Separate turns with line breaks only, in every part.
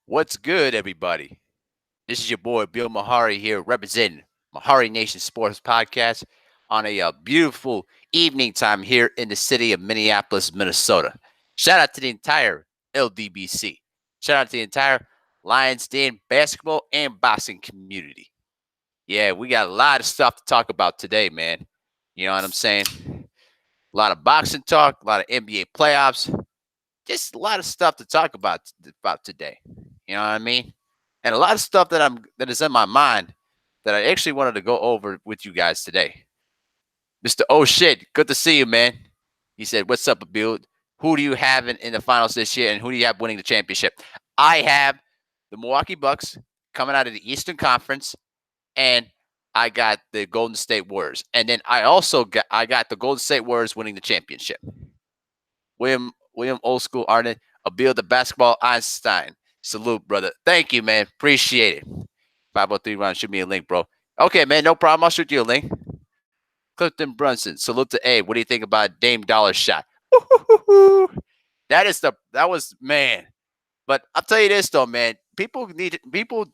What's good, everybody? This is your boy Bill Mehari here, representing MehariNation Sports Podcast on a beautiful evening time here in the city of Minneapolis, Minnesota. Shout out to the entire LDBC. Shout out to the entire Lions Den basketball and boxing community. Yeah, we got a lot of stuff to talk about today, man. You know what I'm saying? A lot of boxing talk, a lot of NBA playoffs, just a lot of stuff to talk about today. You know what I mean? And a lot of stuff that is in my mind that I actually wanted to go over with you guys today. Mr. Oh shit, good to see you, man. He said, "What's up, Abel? Who do you have in the finals this year, and who do you have winning the championship?" I have the Milwaukee Bucks coming out of the Eastern Conference, and I got the Golden State Warriors, and then I got the Golden State Warriors winning the championship. William Old School Arden, Abel the Basketball Einstein. Salute, brother. Thank you, man. Appreciate it. 503 round, shoot me a link, bro. Okay, man, no problem. I'll shoot you a link. Clifton Brunson, salute to Abe. What do you think about Dame Dollar's shot? That was man. But I'll tell you this though, man. People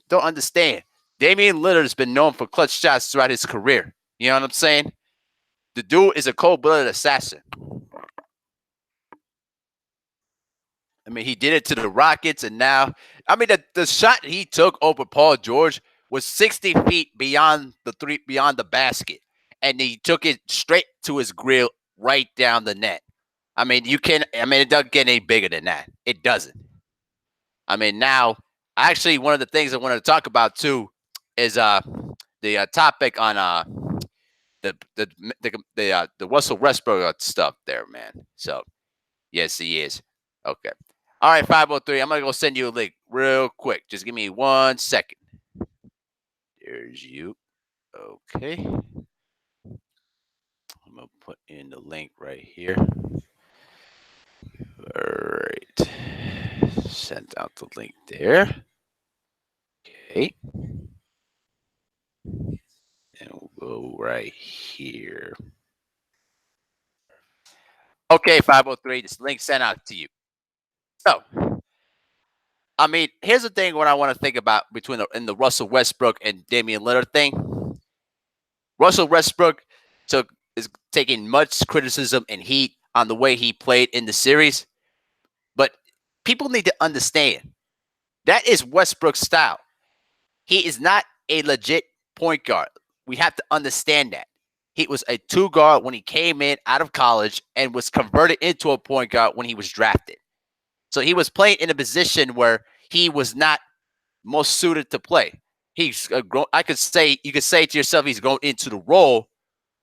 don't understand. Damian Lillard has been known for clutch shots throughout his career. You know what I'm saying? The dude is a cold-blooded assassin. I mean, he did it to the Rockets, and now, I mean, the shot he took over Paul George was 60 feet beyond the basket, and he took it straight to his grill, right down the net. I mean, it doesn't get any bigger than that. It doesn't. I mean, now, actually, one of the things I wanted to talk about too is the topic on the Russell Westbrook stuff there, man. So, yes, he is. Okay. All right, 503. I'm going to go send you a link real quick. Just give me 1 second. There's you. Okay. I'm going to put in the link right here. All right. Send out the link there. Okay. And we'll go right here. Okay, 503. This link sent out to you. So, I mean, here's the thing what I want to think about in the Russell Westbrook and Damian Lillard thing. Russell Westbrook is taking much criticism and heat on the way he played in the series. But people need to understand that is Westbrook's style. He is not a legit point guard. We have to understand that. He was a 2 guard when he came in out of college and was converted into a point guard when he was drafted. So he was playing in a position where he was not most suited to play. He's you could say to yourself he's going into the role,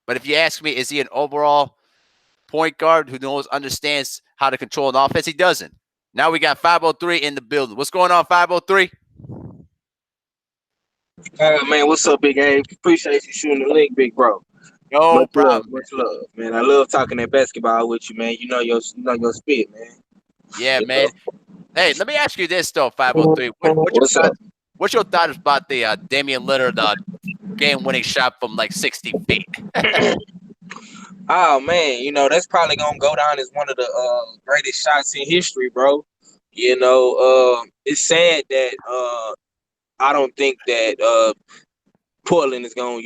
but if you ask me, is he an overall point guard who understands how to control an offense? He doesn't. Now we got 503 in the building. What's going on, 503?
Man, what's up, Big Abe? Appreciate you shooting the link, big bro.
No problem.
Much love, man. I love talking that basketball with you, man. You know your spit, man.
Yeah, man. Hey, let me ask you this though, 503. What's your thoughts about the Damian Lillard game-winning shot from like 60 feet?
Oh man, that's probably gonna go down as one of the greatest shots in history, bro. It's sad that I don't think that Portland is gonna,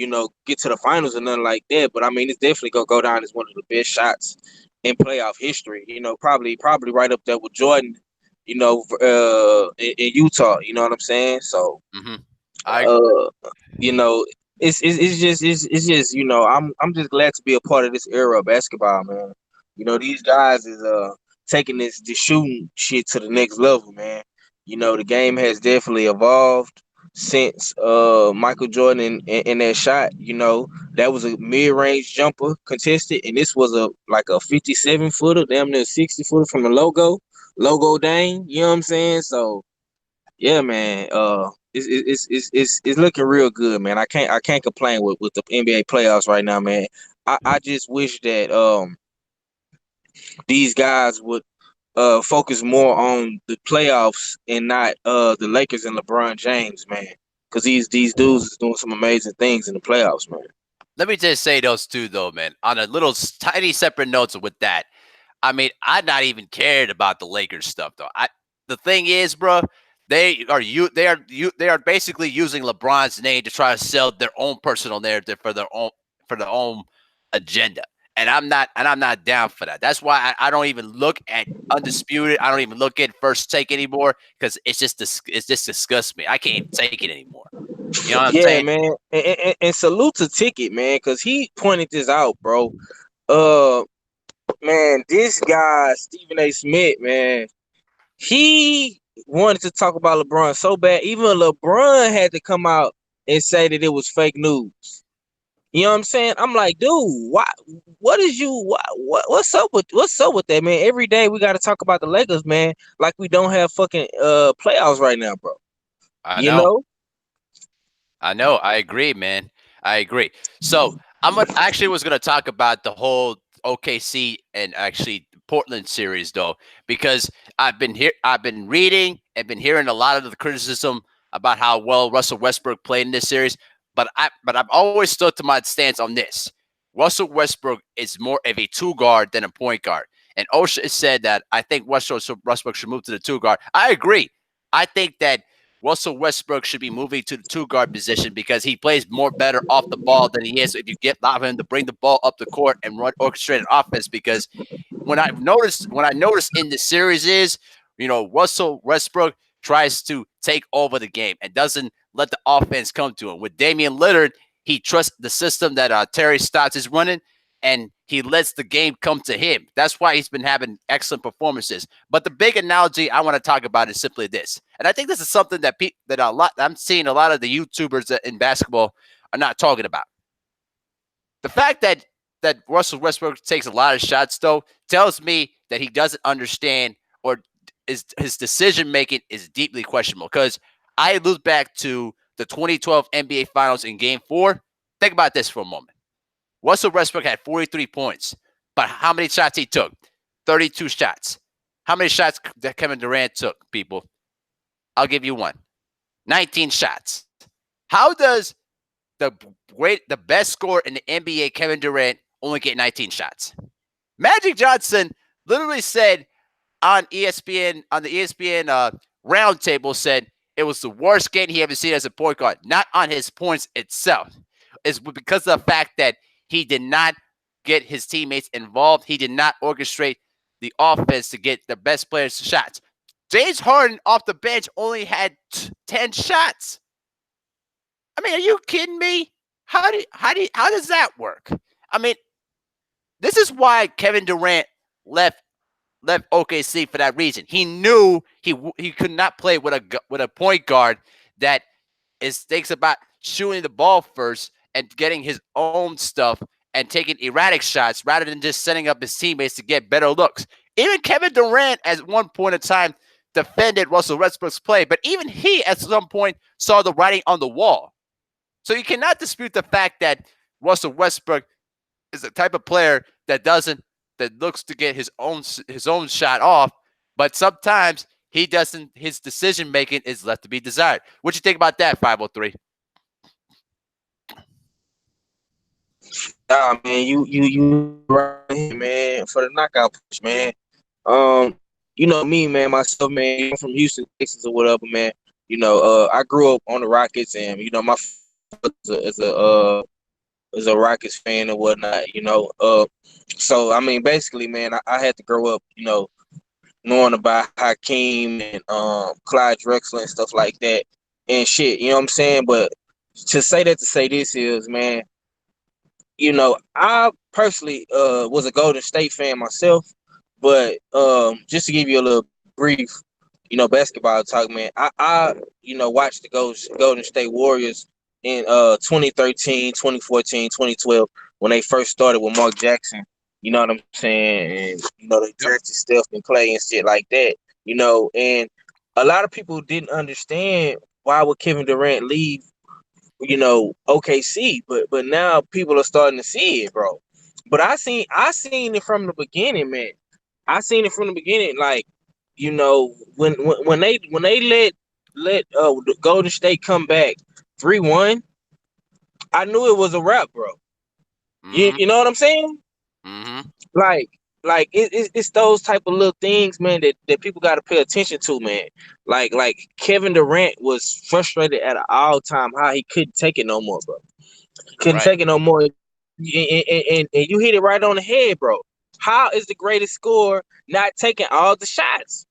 get to the finals or nothing like that. But I mean, it's definitely gonna go down as one of the best shots in playoff history. Probably right up there with Jordan. In Utah. You know what I'm saying? So, it's just I'm just glad to be a part of this era of basketball, man. These guys is taking this shooting shit to the next level, man. The game has definitely evolved since Michael Jordan in that shot. That was a mid-range jumper contested, and this was a 57-footer, damn near 60-footer from the logo Dame. You know what I'm saying? So yeah, man. It's looking real good, man. I can't complain with the NBA playoffs right now, man. I just wish that these guys would focus more on the playoffs and not the Lakers and LeBron James, man. Because these dudes is doing some amazing things in the playoffs, man.
Let me just say those two, though, man. On a little tiny separate notes with that, I mean, I not even cared about the Lakers stuff, though. The thing is, bro, They are basically using LeBron's name to try to sell their own personal narrative for their own agenda. I'm not down for that. That's why I don't even look at Undisputed. I don't even look at First Take anymore because it just disgusts me. I can't even take it anymore. You know what I'm
Yeah,
saying?
man. And salute to Ticket, man, because he pointed this out, bro. Uh, man, this guy Stephen A. Smith, man, he wanted to talk about LeBron so bad. Even LeBron had to come out and say that it was fake news. You know what I'm saying? I'm like, dude, why? What is you? What's up with that, man? Every day we got to talk about the Lakers, man. Like we don't have fucking playoffs right now, bro.
I
You
know.
know?
I know. I agree, man. I agree. So I actually was gonna talk about the whole OKC and actually Portland series though, because I've been reading and been hearing a lot of the criticism about how well Russell Westbrook played in this series. But I've always stood to my stance on this. Russell Westbrook is more of a two guard than a point guard. And OSHA has said that I think Westbrook should move to the two guard. I agree. I think that Russell Westbrook should be moving to the two guard position because he plays more better off the ball than he is if you allow him to bring the ball up the court and run orchestrated offense. Because what I noticed in the series is, Russell Westbrook tries to take over the game and doesn't let the offense come to him. With Damian Lillard, he trusts the system that Terry Stotts is running, and he lets the game come to him. That's why he's been having excellent performances. But the big analogy I want to talk about is simply this, and I think this is something that I'm seeing a lot of the YouTubers in basketball are not talking about. The fact that Russell Westbrook takes a lot of shots, though, tells me that he doesn't understand or his decision making is deeply questionable. Because I look back to the 2012 NBA Finals in Game 4. Think about this for a moment. Russell Westbrook had 43 points, but how many shots he took? 32 shots. How many shots that Kevin Durant took, people? I'll give you one. 19 shots. How does the best scorer in the NBA, Kevin Durant, only get 19 shots? Magic Johnson literally said on the ESPN roundtable, said it was the worst game he ever seen as a point guard, not on his points itself. It's because of the fact that he did not get his teammates involved. He did not orchestrate the offense to get the best players shots. James Harden off the bench only had 10 shots. I mean, are you kidding me? How does that work? I mean, this is why Kevin Durant left OKC for that reason. He knew he could not play with a point guard that thinks about shooting the ball first and getting his own stuff and taking erratic shots rather than just setting up his teammates to get better looks. Even Kevin Durant at one point in time defended Russell Westbrook's play, but even he at some point saw the writing on the wall. So you cannot dispute the fact that Russell Westbrook is the type of player that looks to get his own shot off, but sometimes he doesn't. His decision making is left to be desired. What you think about that, 503?
Nah, man, you right, man, for the knockout push, man. You know me, man, myself, man, I'm from Houston, Texas, or whatever, man. I grew up on the Rockets, and my father is a Rockets fan and whatnot. So I mean, basically, man, I had to grow up, knowing about Hakeem and Clyde Drexler and stuff like that and shit. You know what I'm saying? But to say this is, man, I personally was a Golden State fan myself, but just to give you a little brief, basketball talk, man, I watched the Golden State Warriors in 2013, 2014, 2012 when they first started with Mark Jackson. You know what I'm saying? And they drafted Steph and Clay and shit like that. And a lot of people didn't understand why would Kevin Durant leave OKC, but now people are starting to see it, bro. But I seen it from the beginning, man. I seen it from the beginning, like, when they let the Golden State come back 3-1, I knew it was a wrap, bro.
Mm-hmm.
You know what I'm saying?
Mm-hmm.
Like it's those type of little things, man, that people got to pay attention to, man. Like Kevin Durant was frustrated at an all time high. He couldn't take it no more, bro. Couldn't
Right.
take it no more. And you hit it right on the head, bro. How is the greatest scorer not taking all the shots?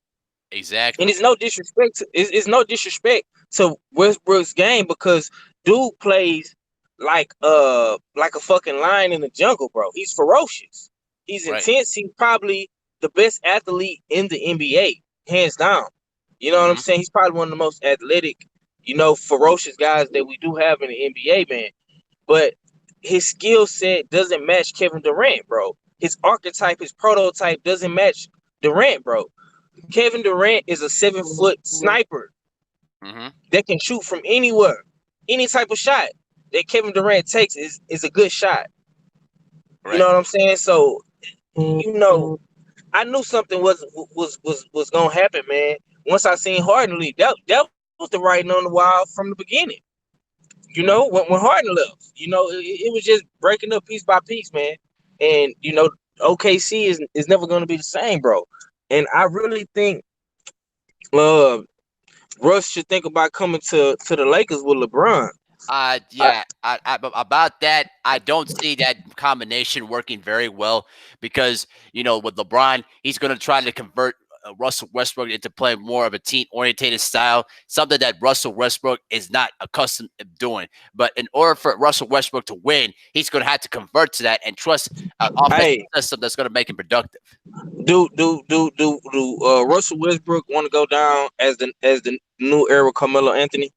And
Exactly.
it's no disrespect. It's no disrespect to Westbrook's game because dude plays like a fucking lion in the jungle, bro. He's ferocious. He's
Right.
intense. He's probably the best athlete in the NBA, hands down. You know what I'm
Hmm.
saying? He's probably one of the most athletic, ferocious guys that we do have in the NBA, man. But his skill set doesn't match Kevin Durant, bro. His archetype, his prototype doesn't match Durant, bro. Kevin Durant is a 7-foot sniper
Hmm.
that can shoot from anywhere. Any type of shot that Kevin Durant takes is a good shot. You know
Right.
what I'm saying? So, I knew something was gonna happen, man. Once I seen Harden leave, that was the writing on the wall from the beginning. When Harden left, it was just breaking up piece by piece, man. And OKC is never gonna be the same, bro. And I really think uh Russ should think about coming to the Lakers with LeBron. I,
Yeah, about that, I don't see that combination working very well because, with LeBron, he's going to try to convert Russell Westbrook into playing more of a team orientated style, something that Russell Westbrook is not accustomed to doing. But in order for Russell Westbrook to win, he's going to have to convert to that and trust an offensive
hey,
system that's going to make him productive.
do Russell Westbrook want to go down as the new era Carmelo Anthony?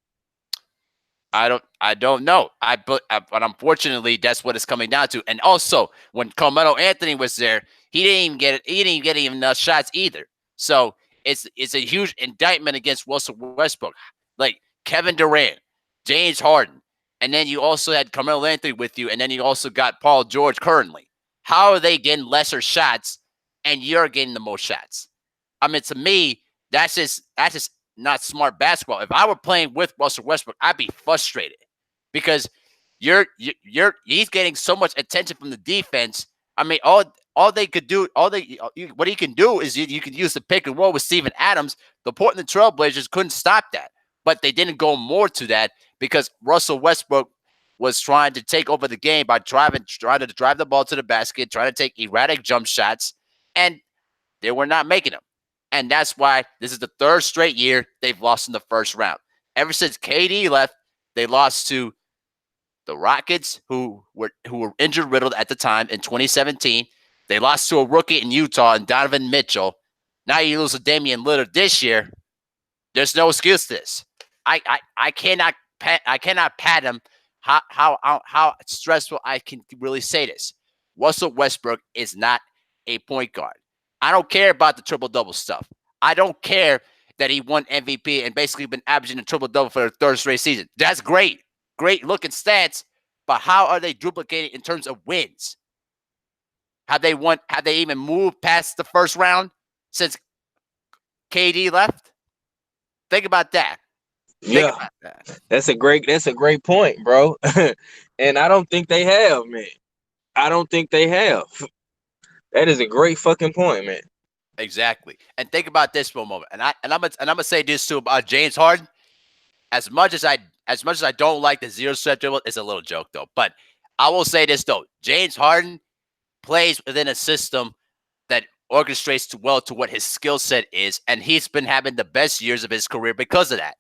I don't know. But unfortunately, that's what it's coming down to. And also, when Carmelo Anthony was there, he didn't even get it. He didn't even get even enough shots either. So it's a huge indictment against Russell Westbrook. Like Kevin Durant, James Harden, and then you also had Carmelo Anthony with you, and then you also got Paul George currently. How are they getting lesser shots, and you're getting the most shots? I mean, to me, that's just not smart basketball. If I were playing with Russell Westbrook, I'd be frustrated because he's getting so much attention from the defense. I mean, all they could do, what he can do is you can use the pick and roll with Steven Adams. The Portland Trailblazers couldn't stop that, but they didn't go more to that because Russell Westbrook was trying to take over the game by trying to drive the ball to the basket, trying to take erratic jump shots, and they were not making them. And that's why this is the third straight year they've lost in the first round. Ever since KD left, they lost to the Rockets, who were injured riddled at the time in 2017. They lost to a rookie in Utah and Donovan Mitchell. Now you lose to Damian Lillard this year. There's no excuse to this. I cannot fathom how stressful I can really say this. Russell Westbrook is not a point guard. I don't care about the triple double stuff. I don't care that he won MVP and basically been averaging a triple double for the third straight season. That's great looking stats. But how are they duplicated in terms of wins? Have they won? Have they even moved past the first round since KD left? Think about that. Think
Yeah,
about that.
that's a great point, bro. And I don't think they have, man. I don't think they have. That is a great fucking point, man.
Exactly. And think about this for a moment. And I'm gonna say this too about James Harden. As much as I don't like the zero step dribble, it's a little joke though. But I will say this though: James Harden plays within a system that orchestrates well to what his skill set is, and he's been having the best years of his career because of that.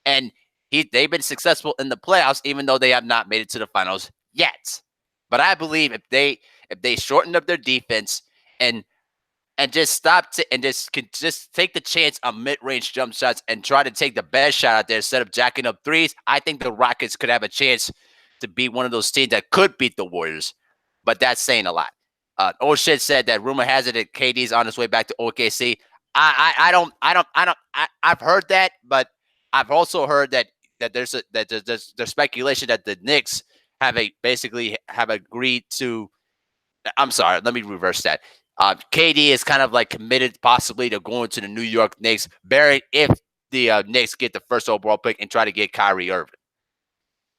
And they've been successful in the playoffs, even though they have not made it to the finals yet. But I believe if they shorten up their defense and just and just can just take the chance on mid-range jump shots and try to take the best shot out there instead of jacking up threes, I think the Rockets could have a chance to be one of those teams that could beat the Warriors. But that's saying a lot. Shit said that rumor has it that KD's on his way back to OKC. I've heard that, but I've also heard that there's speculation that the Knicks basically have agreed to. I'm sorry, let me reverse that. KD is kind of like committed possibly to going to the New York Knicks, Barry, if the Knicks get the first overall pick and try to get Kyrie Irving.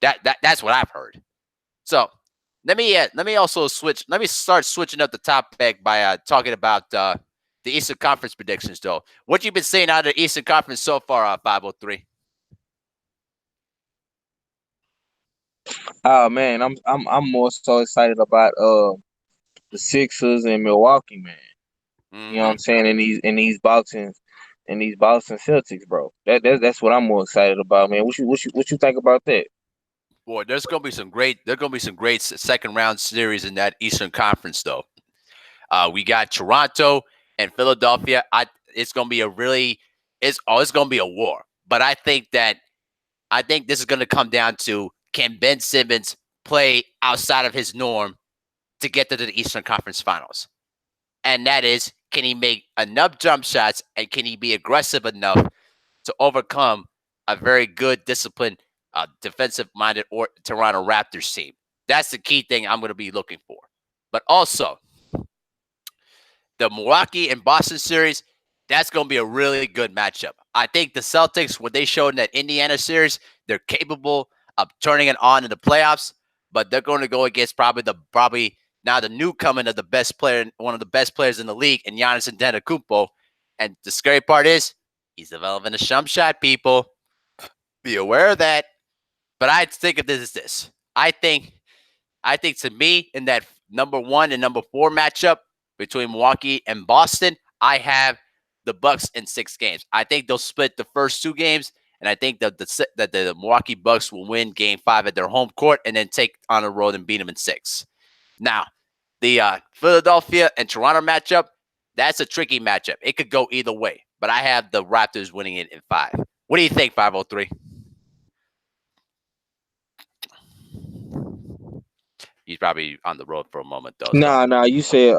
That's what I've heard. So let me also switch. Let me start switching up the topic by talking about the Eastern Conference predictions, though. What you been seeing out of the Eastern Conference so far, 503?
Oh man, I'm more so excited about the Sixers and Milwaukee, man. You know what
Mm-hmm.
I'm saying? In these Boston Celtics, bro. That's what I'm more excited about, man. What you think about that?
Boy, there's gonna be some great second round series in that Eastern Conference, though. We got Toronto and Philadelphia. It's gonna be a really it's gonna be a war. But I think this is gonna come down to, can Ben Simmons play outside of his norm to get to the Eastern Conference Finals? And that is, can he make enough jump shots and can he be aggressive enough to overcome a very good, disciplined, defensive-minded or Toronto Raptors team? That's the key thing I'm going to be looking for. But also, the Milwaukee and Boston series, that's going to be a really good matchup. I think the Celtics, what they showed in that Indiana series, they're capable of turning it on in the playoffs, but they're going to go against probably now the newcomer of the best player, one of the best players in the league, and Giannis Antetokounmpo. And the scary part is he's developing a jump shot, people. Be aware of that. But I think of this as this. I think to me, in that number 1 and number 4 matchup between Milwaukee and Boston, I have the Bucks in 6 games. I think they'll split the first 2 games, and I think that the Milwaukee Bucks will win Game 5 at their home court and then take on the road and beat them in 6. Now, the Philadelphia and Toronto matchup, that's a tricky matchup. It could go either way, but I have the Raptors winning it in 5. What do you think, 503? He's probably on the road for a moment, though. So
Nah. You said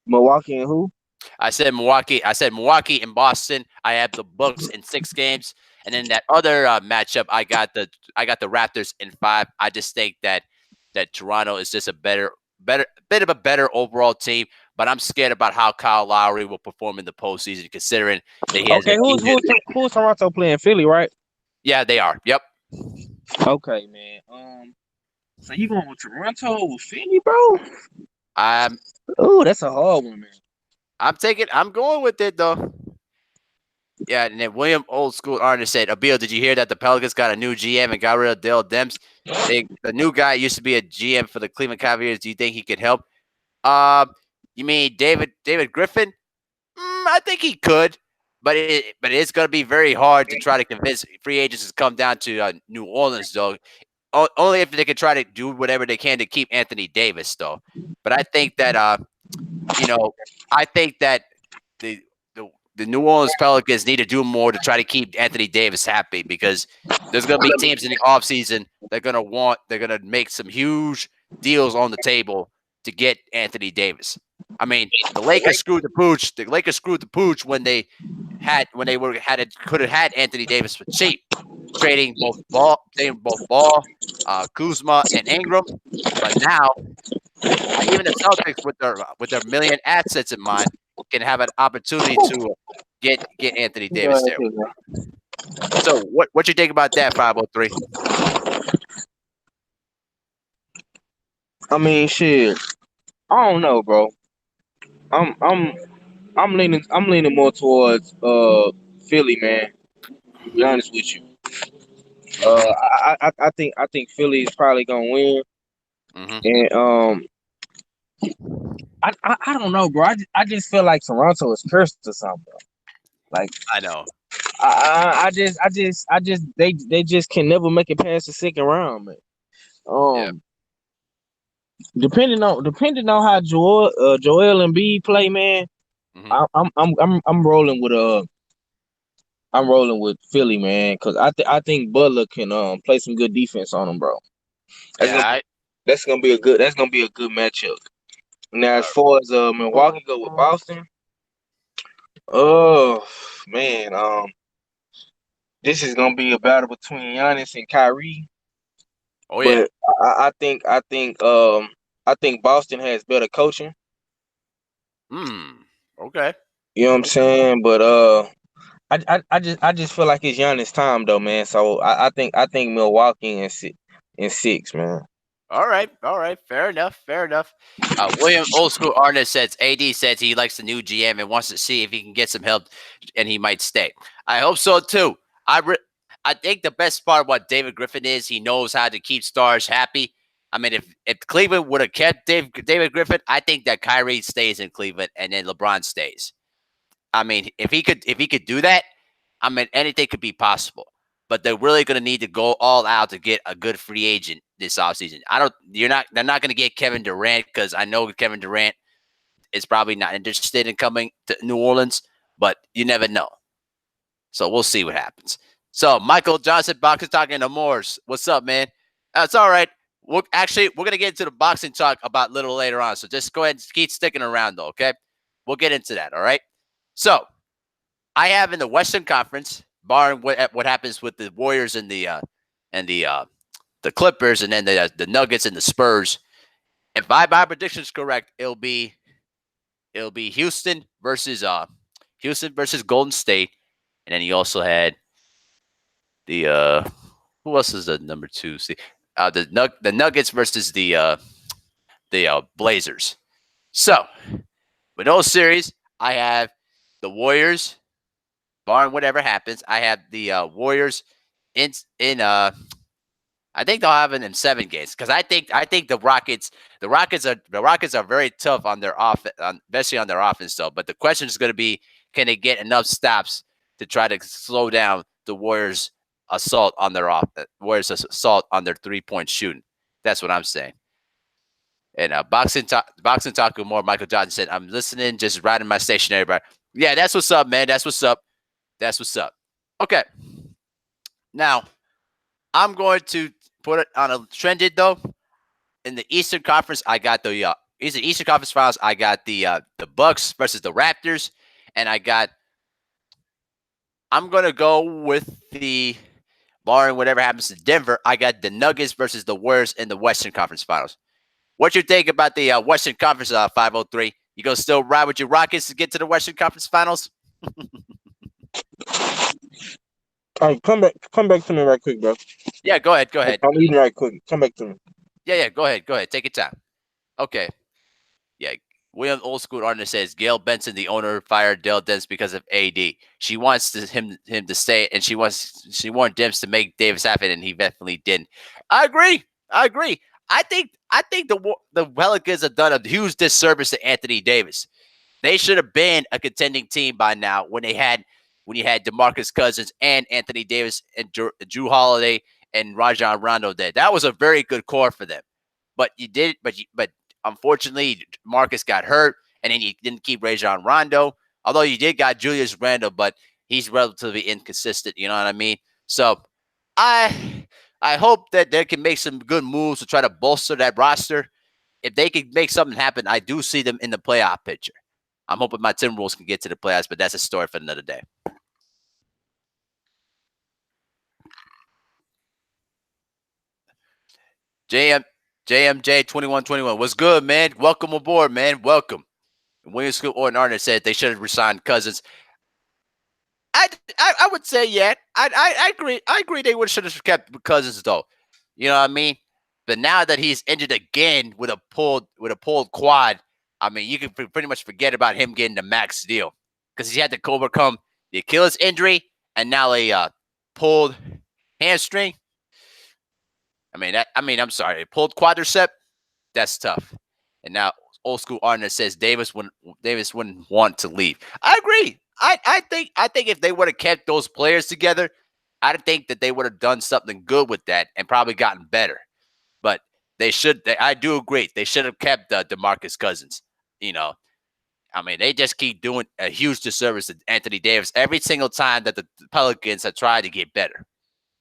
Milwaukee and who?
I said Milwaukee. I said Milwaukee and Boston. I have the Bucks in 6 games, and then that other matchup, I got the Raptors in 5. I just think that Toronto is just a better bit of a better overall team. But I'm scared about how Kyle Lowry will perform in the postseason, considering that he has
Okay,
an injured.
who's Toronto playing? Philly, right?
Yeah, they are. Yep.
Okay, man. So you going with Toronto with Philly, bro?
I'm
Oh, that's a hard one, man.
I'm going with it though. Yeah, and then William Old School Artist said, Abel, did you hear that the Pelicans got a new GM and got rid of Dale Demps? The new guy used to be a GM for the Cleveland Cavaliers. Do you think he could help? You mean David Griffin? I think he could, but it's going to be very hard to try to convince free agents to come down to New Orleans, though. Only if they can try to do whatever they can to keep Anthony Davis, though. But I think that you know, I think that the the New Orleans Pelicans need to do more to try to keep Anthony Davis happy, because there's going to be teams in the offseason they're going to make some huge deals on the table to get Anthony Davis. I mean, the Lakers screwed the pooch. The Lakers screwed the pooch when they could have had Anthony Davis for cheap, trading both Ball, Kuzma, and Ingram. But now, even the Celtics, with their million assets in mind, can have an opportunity to get Anthony Davis there. So, what you think about that, 503?
I mean, shit. I don't know, bro. I'm I'm I'm leaning more towards Philly, man. To be honest with you,
Mm-hmm.
I think Philly is probably gonna win,
Mm-hmm.
and I don't know, bro. I just feel like Toronto is cursed or something, bro. Like
I know.
I just they just can never make it past the second round, man.
Yeah.
Um, depending on how Joel and B play, man.
Mm-hmm.
I'm rolling with Philly, man, because I think Butler can play some good defense on them, bro. That's gonna
Yeah.
that's gonna be a good matchup. Now, as
Uh,
far as Milwaukee go with Boston, oh man, this is gonna be a battle between Giannis and Kyrie,
oh yeah.
but I think Boston has better coaching.
Okay.
You know what I'm saying? But I just feel like it's Giannis' time though, man. So I think Milwaukee in 6, man.
All right. Fair enough. Fair enough. William Old School Arnett says AD says he likes the new GM and wants to see if he can get some help, and he might stay. I hope so too. I re- I think the best part of what David Griffin is, he knows how to keep stars happy. I mean, if Cleveland would have kept David Griffin, I think that Kyrie stays in Cleveland and then LeBron stays. I mean, if he could do that, I mean, anything could be possible. But they're really going to need to go all out to get a good free agent this offseason. They're not going to get Kevin Durant because I know Kevin Durant is probably not interested in coming to New Orleans, but you never know. So we'll see what happens. So Michael Johnson, Boxing Talk and the Moors. What's up, man? That's all right. We're going to get into the boxing talk about a little later on. So just go ahead and keep sticking around, though, okay? We'll get into that, all right? So I have in the Western Conference, barring what happens with the Warriors and the Clippers, and then the Nuggets and the Spurs. If my prediction is correct, it'll be Houston versus Golden State, and then you also had the who else is the number two? See, the Nuggets versus the Blazers. So with those series, I have the Warriors. Barring whatever happens, I have the Warriors in. I think they'll have it in 7 games because I think the Rockets are very tough on their offense, especially on their offense. Though, but the question is going to be, can they get enough stops to try to slow down the Warriors' assault on their 3-point shooting? That's what I'm saying. And boxing talk with more. Michael Johnson said, "I'm listening, just riding my stationary bike." Yeah, that's what's up, man. That's what's up. That's what's up. Okay. Now, I'm going to put it on a trended though. In the Eastern Conference, I got the Eastern Conference Finals. I got the Bucks versus the Raptors, and I'm gonna go with the barring whatever happens to Denver. I got the Nuggets versus the Warriors in the Western Conference Finals. What you think about the Western Conference 503? You gonna still ride with your Rockets to get to the Western Conference Finals?
All right, come back to me right quick, bro.
Yeah, go ahead.
I'm eating right quick. Come back to me.
Yeah, go ahead. Take your time. Okay. Yeah. William Old School Artist says Gail Benson, the owner, fired Dell Demps because of AD. She wants him to stay, and she wanted Demps to make Davis happen, and he definitely didn't. I agree. I think the Pelicans have done a huge disservice to Anthony Davis. They should have been a contending team by now when you had DeMarcus Cousins and Anthony Davis and Drew Holiday and Rajon Rondo there. That was a very good core for them. But but unfortunately, Marcus got hurt, and then you didn't keep Rajon Rondo. Although you did got Julius Randle, but he's relatively inconsistent. You know what I mean? So I hope that they can make some good moves to try to bolster that roster. If they can make something happen, I do see them in the playoff picture. I'm hoping my Timberwolves can get to the playoffs, but that's a story for another day. JMJ 2121. What's good, man? Welcome aboard, man. Welcome. William School Orton Arner said they should have resigned Cousins. I would say yeah. I agree. I agree they should have kept Cousins though. You know what I mean? But now that he's injured again with a pulled quad, I mean you can pretty much forget about him getting the max deal because he had to overcome the Achilles injury and now a pulled hamstring. I'm sorry, pulled quadricep. That's tough. And now Old School Arnold says Davis wouldn't want to leave. I agree. I think if they would have kept those players together, I think that they would have done something good with that and probably gotten better. But I do agree. They should have kept DeMarcus Cousins. You know, I mean, they just keep doing a huge disservice to Anthony Davis every single time that the Pelicans have tried to get better.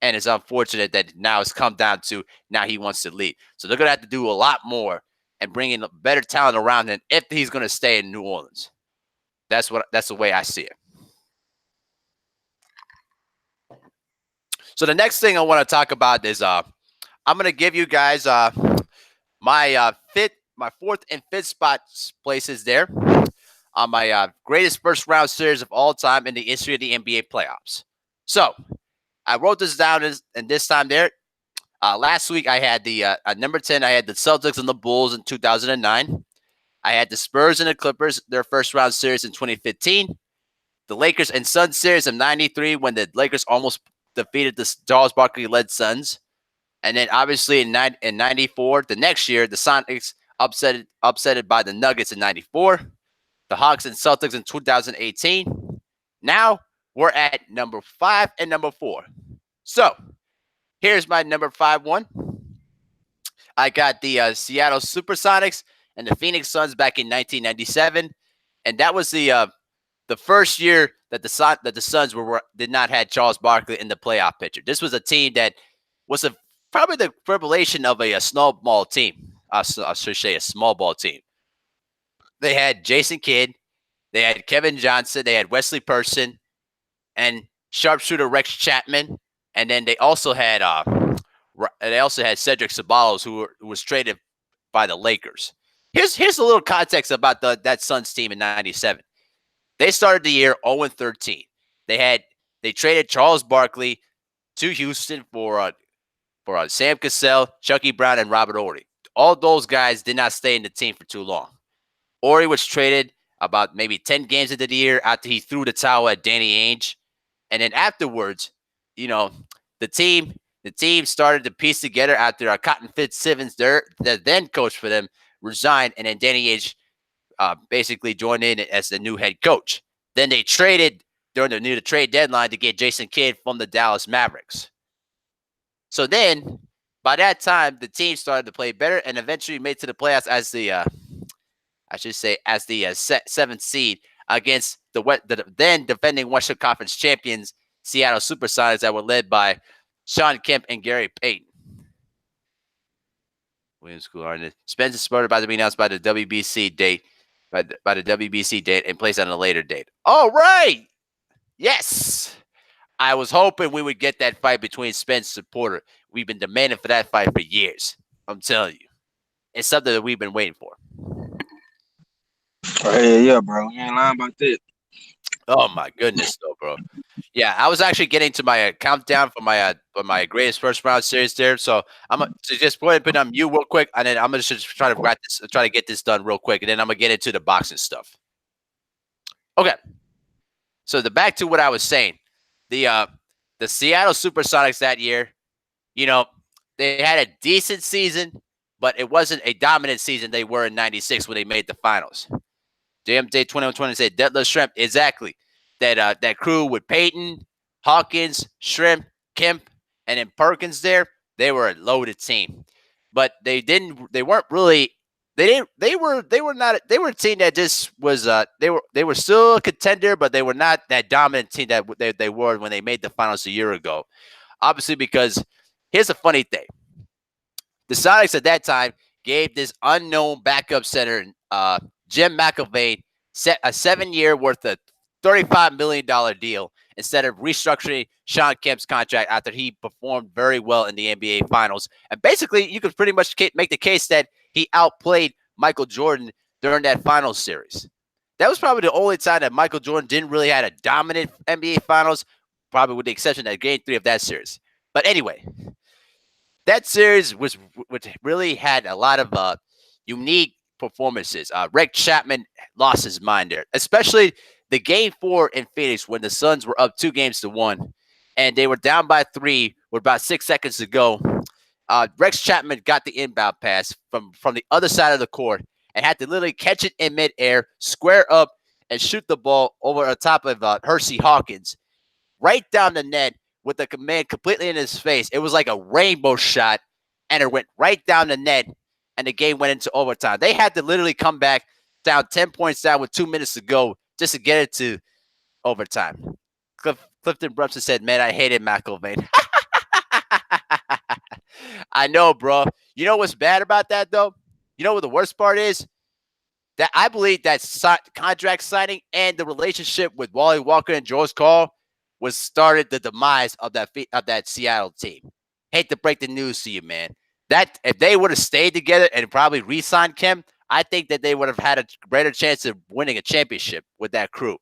And it's unfortunate that now it's come down to now he wants to leave. So they're going to have to do a lot more and bring in better talent around him if he's going to stay in New Orleans. That's the way I see it. So the next thing I want to talk about is I'm going to give you guys my fourth and fifth spot places there on my greatest first round series of all time in the history of the NBA playoffs. So I wrote this down, and this time there, Last week I had the at number 10. I had the Celtics and the Bulls in 2009. I had the Spurs and the Clippers, their first round series in 2015. The Lakers and Suns series in '93 when the Lakers almost defeated the Charles Barkley led Suns. And then obviously in '94, the next year, the Sonics upsetted by the Nuggets in '94. The Hawks and Celtics in 2018. Now we're at number 5 and number 4. So here's my number 5 one. I got the Seattle Supersonics and the Phoenix Suns back in 1997, and that was the first year that the Suns did not have Charles Barkley in the playoff picture. This was a team that was probably the revelation of a small ball team. I should say a small ball team. They had Jason Kidd, they had Kevin Johnson, they had Wesley Person, and sharpshooter Rex Chapman, and then they also had Cedric Ceballos, who was traded by the Lakers. Here's a little context about that Suns team in '97. They started the year 0-13. They traded Charles Barkley to Houston for Sam Cassell, Chucky Brown, and Robert Horry. All those guys did not stay in the team for too long. Horry was traded about maybe 10 games into the year after he threw the towel at Danny Ainge. And then afterwards, the team started to piece together after Cotton Fitzsimmons, the then coach for them, resigned, and then Danny Ainge basically joined in as the new head coach. Then they traded during the trade deadline to get Jason Kidd from the Dallas Mavericks. So then, by that time, the team started to play better and eventually made to the playoffs as the seventh seed against the then defending Western Conference champions, Seattle Supersonics, that were led by Sean Kemp and Gary Payton. Williams School Artist. Spencer Spurter about to be announced by the WBC date, by the WBC date and placed on a later date. All right. Yes. I was hoping we would get that fight between Spence and Porter. We've been demanding for that fight for years. I'm telling you. It's something that we've been waiting for.
Yeah, bro. You ain't lying about that.
Oh my goodness, though, bro. Yeah, I was actually getting to my countdown for my greatest first round series there. So I'm gonna just go ahead and put on mute real quick, and then I'm gonna just try to get this done real quick, and then I'm gonna get into the boxing stuff. Okay. So back to what I was saying. The Seattle Supersonics that year, they had a decent season, but it wasn't a dominant season they were in '96 when they made the finals. JMJ 2120 said Detlef Schrempf, exactly. That crew with Peyton, Hawkins, Schrempf, Kemp, and then Perkins there, they were a loaded team. But they were a team that just was they were still a contender, but they were not that dominant team that they were when they made the finals a year ago. Obviously, because here's the funny thing. The Sonics at that time gave this unknown backup center, Jim McIlvaine, set a 7-year worth of $35 million deal instead of restructuring Sean Kemp's contract after he performed very well in the NBA Finals. And basically, you could pretty much make the case that he outplayed Michael Jordan during that finals series. That was probably the only time that Michael Jordan didn't really have a dominant NBA Finals, probably with the exception of Game 3 of that series. But anyway, that series which really had a lot of unique performances. Rex Chapman lost his mind there, especially the Game 4 in Phoenix when the Suns were up 2-1, and they were down by 3 with about 6 seconds to go. Rex Chapman got the inbound pass from the other side of the court and had to literally catch it in midair, square up, and shoot the ball over the top of Hersey Hawkins, right down the net with the command completely in his face. It was like a rainbow shot, and it went right down the net, and the game went into overtime. They had to literally come back down 10 points down with 2 minutes to go just to get it to overtime. Clifton Brunson said, man, I hated McIlvaine. I know, bro. You know what's bad about that, though? You know what the worst part is? That I believe that contract signing and the relationship with Wally Walker and George Karl was started the demise of that Seattle team. Hate to break the news to you, man. That if they would have stayed together and probably re-signed Kemp, I think that they would have had a greater chance of winning a championship with that crew.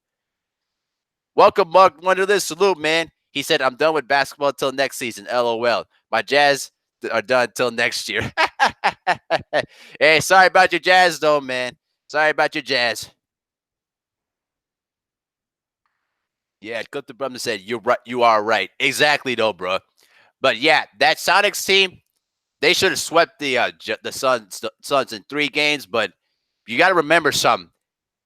Welcome, Mark Wonderlist. Salute, man. He said, I'm done with basketball until next season. LOL. My Jazz are done until next year. Hey, sorry about your Jazz, though, man. Sorry about your Jazz. Yeah, Clifton Brumman said you're right. You are right. Exactly, though, bro. But yeah, that Sonics team, they should have swept the Suns in 3 games. But you got to remember something.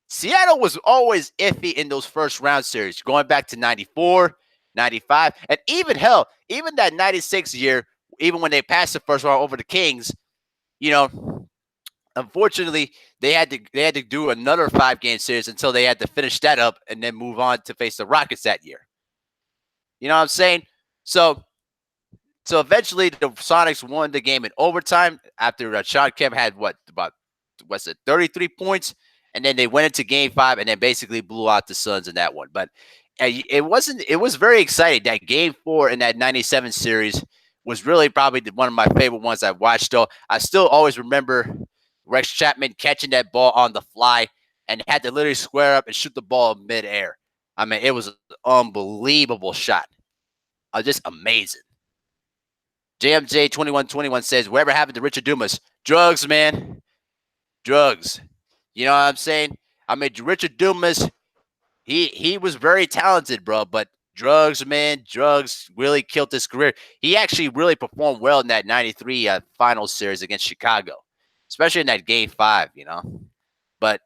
Seattle was always iffy in those first round series, going back to 94, 95, and even hell, even that 96 year, even when they passed the first round over the Kings, you know, unfortunately, they had to do another 5 game series until they had to finish that up and then move on to face the Rockets that year. You know what I'm saying? So so eventually the Sonics won the game in overtime after Sean Kemp had about what's it 33 points, and then they went into Game 5 and then basically blew out the Suns in that one. But it wasn't. It was very exciting. That Game 4 in that '97 series was really probably one of my favorite ones I watched. Though I still always remember Rex Chapman catching that ball on the fly and had to literally square up and shoot the ball midair. I mean, it was an unbelievable shot. Just amazing. JMJ2121 says, whatever happened to Richard Dumas? Drugs, man. Drugs. You know what I'm saying? I mean, Richard Dumas, he was very talented, bro, but drugs, man, drugs really killed his career. He actually really performed well in that 93 finals series against Chicago, especially in that Game 5, But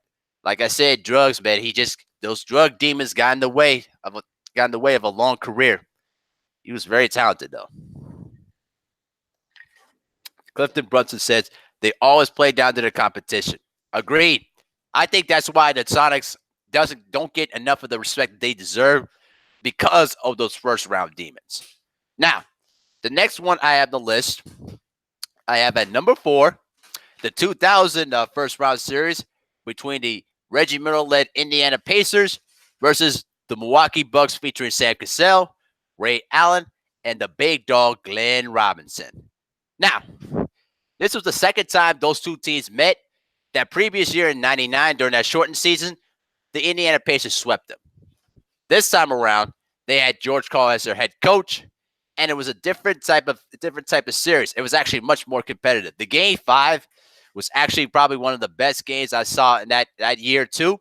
like I said, drugs, man, those drug demons got in the way of a long career. He was very talented, though. Clifton Brunson says they always play down to the competition. Agreed. I think that's why the Sonics don't get enough of the respect they deserve because of those first round demons. Now, the next one I have on the list, I have at number 4, the 2000 first round series between the Reggie Miller-led Indiana Pacers versus the Milwaukee Bucks featuring Sam Cassell, Ray Allen, and the big dog Glenn Robinson. Now, this was the second time those two teams met. That previous year in '99, during that shortened season, the Indiana Pacers swept them. This time around, they had George Karl as their head coach, and it was a different type of series. It was actually much more competitive. The Game 5 was actually probably one of the best games I saw in that year too.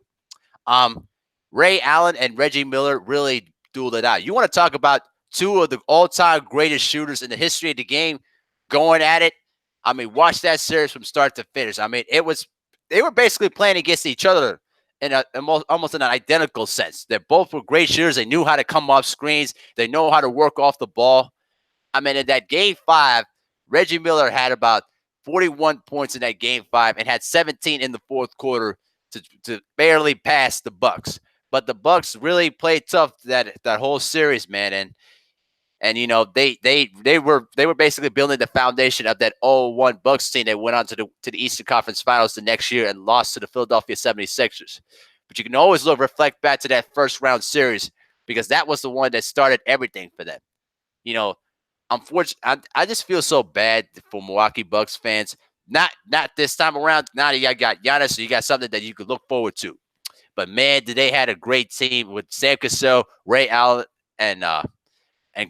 Ray Allen and Reggie Miller really dueled it out. You want to talk about two of the all-time greatest shooters in the history of the game going at it? I mean, watch that series from start to finish. I mean, they were basically playing against each other in almost in an identical sense. They both were great shooters. They knew how to come off screens. They know how to work off the ball. I mean, in that Game 5, Reggie Miller had about 41 points in that Game 5 and had 17 in the fourth quarter to barely pass the Bucks. But the Bucks really played tough that whole series, man. And they were basically building the foundation of that 0-1 Bucks team that went on to the Eastern Conference Finals the next year and lost to the Philadelphia 76ers. But you can always reflect back to that first round series because that was the one that started everything for them. Unfortunately, I just feel so bad for Milwaukee Bucks fans. Not this time around. Now that you got Giannis, so you got something that you could look forward to. But man, did they had a great team with Sam Cassell, Ray Allen, and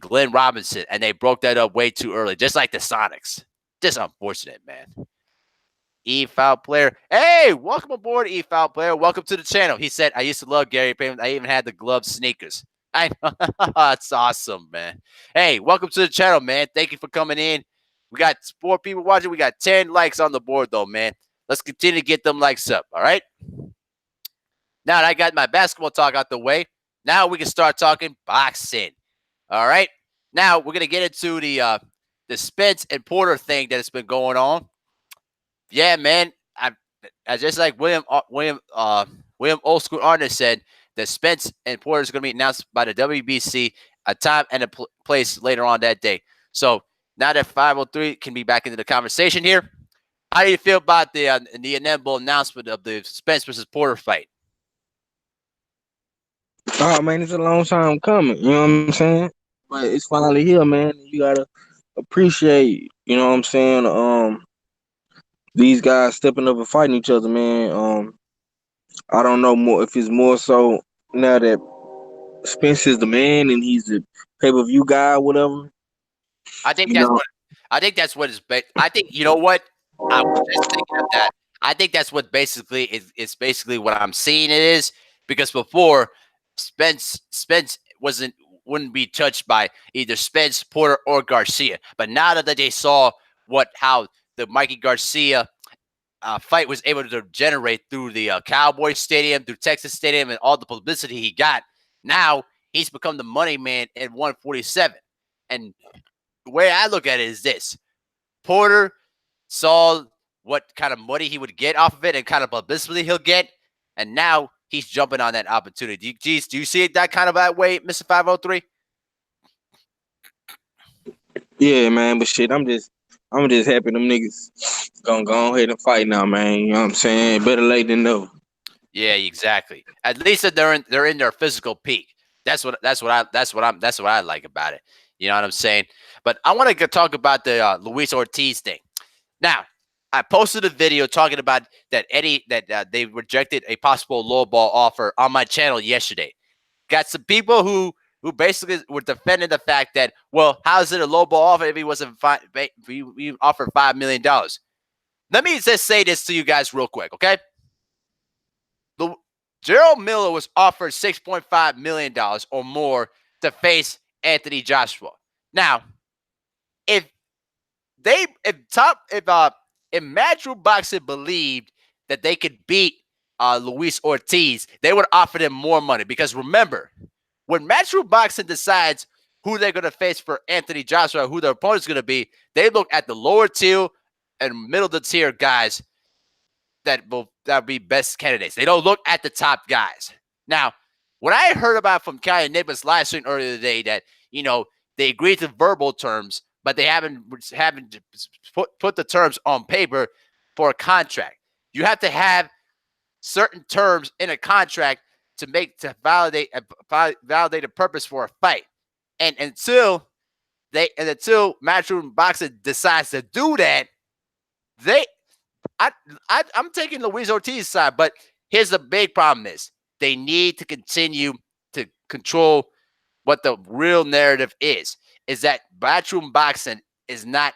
Glenn Robinson, and they broke that up way too early, just like the Sonics. Just unfortunate, man. E-Foul Player. Hey, welcome aboard, E-Foul Player. Welcome to the channel. He said, I used to love Gary Payton. I even had the glove sneakers. I know. That's awesome, man. Hey, welcome to the channel, man. Thank you for coming in. We got 4 people watching. We got 10 likes on the board, though, man. Let's continue to get them likes up, all right? Now that I got my basketball talk out the way, now we can start talking boxing. All right. Now we're gonna get into the Spence and Porter thing that has been going on. Yeah, man. I just like William Old School Arner said that Spence and Porter is gonna be announced by the WBC a time and a place later on that day. So now that 503 can be back into the conversation here, how do you feel about the inevitable announcement of the Spence versus Porter fight?
Oh man, it's a long time coming. You know what I'm saying? But it's finally here, man. You gotta appreciate. You know what I'm saying? These guys stepping up and fighting each other, man. I don't know more if it's more so now that Spence is the man and he's the pay-per-view guy, or whatever.
I think
You
that's
know,
I think that's what is. I think you know what I was just thinking of that. I think that's what basically is. It's basically what I'm seeing it is because before Spence wouldn't be touched by either Spence, Porter, or Garcia. But now that they saw how the Mikey Garcia fight was able to generate through the Cowboys Stadium, through Texas Stadium, and all the publicity he got, now he's become the money man at 147. And the way I look at it is this: Porter saw what kind of money he would get off of it and kind of publicity he'll get, and now he's jumping on that opportunity. Do you see it that kind of that way, Mr. 503?
Yeah, man, but shit, I'm just happy them niggas gonna go ahead and fight now, man. You know what I'm saying? Better late than never.
Yeah, exactly. At least that they're in their physical peak. That's what I like about it. You know what I'm saying? But I want to talk about the Luis Ortiz thing. Now, I posted a video talking about that they rejected a possible lowball offer on my channel yesterday. Got some people who basically were defending the fact that, well, how is it a lowball offer if he wasn't we offered $5 million? Let me just say this to you guys real quick, okay? Gerald Miller was offered $6.5 million or more to face Anthony Joshua. Now, if Matchroom Boxing believed that they could beat Luis Ortiz, they would offer them more money. Because remember, when Matchroom Boxing decides who they're going to face for Anthony Joshua, who their opponent's going to be, they look at the lower tier and middle of the tier guys that will be best candidates. They don't look at the top guys. Now, what I heard about from Kai and Nicholas live stream earlier today that, they agreed to verbal terms, but they haven't put the terms on paper for a contract. You have to have certain terms in a contract to validate a purpose for a fight. And until Matchroom Boxing decides to do that, I'm taking Luis Ortiz's side, but here's the big problem is they need to continue to control what the real narrative is that Matchroom Boxing did not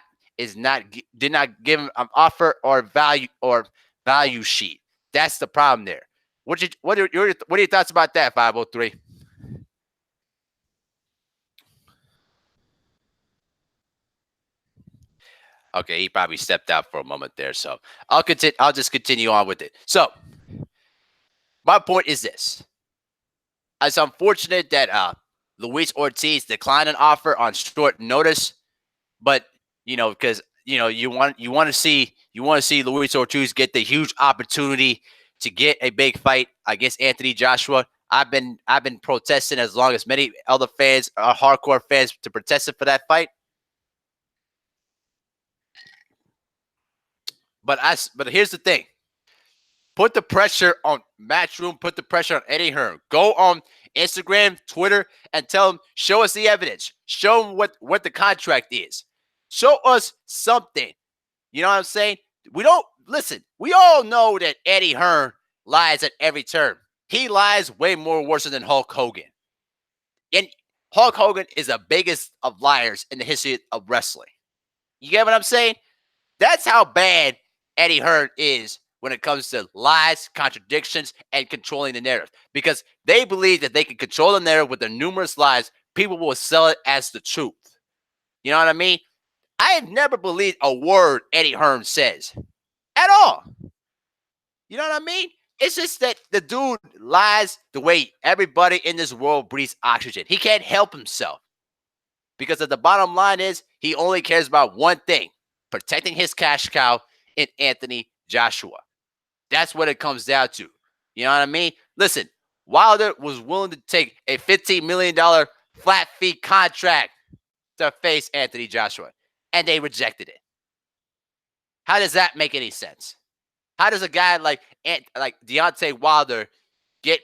give him an offer or value sheet. That's the problem there. What are your thoughts about that, 503? Okay, he probably stepped out for a moment there, so I'll just continue on with it. So, my point is this: it's unfortunate that Luis Ortiz declined an offer on short notice, but because you want to see Luis Ortiz get the huge opportunity to get a big fight against Anthony Joshua. I've been protesting as long as many other fans, hardcore fans, to protest it for that fight. But here's the thing. Put the pressure on Matchroom. Put the pressure on Eddie Hearn. Go on Instagram, Twitter, and tell them, show us the evidence. Show them what the contract is. Show us something. You know what I'm saying? We all know that Eddie Hearn lies at every turn. He lies way more worse than Hulk Hogan. And Hulk Hogan is the biggest of liars in the history of wrestling. You get what I'm saying? That's how bad Eddie Hearn is when it comes to lies, contradictions, and controlling the narrative. Because they believe that they can control the narrative with their numerous lies. People will sell it as the truth. You know what I mean? I have never believed a word Eddie Hearn says. At all. You know what I mean? It's just that the dude lies the way everybody in this world breathes oxygen. He can't help himself. Because the bottom line is, he only cares about one thing: protecting his cash cow in Anthony Joshua. That's what it comes down to. You know what I mean? Listen, Wilder was willing to take a $15 million flat fee contract to face Anthony Joshua, and they rejected it. How does that make any sense? How does a guy like Deontay Wilder get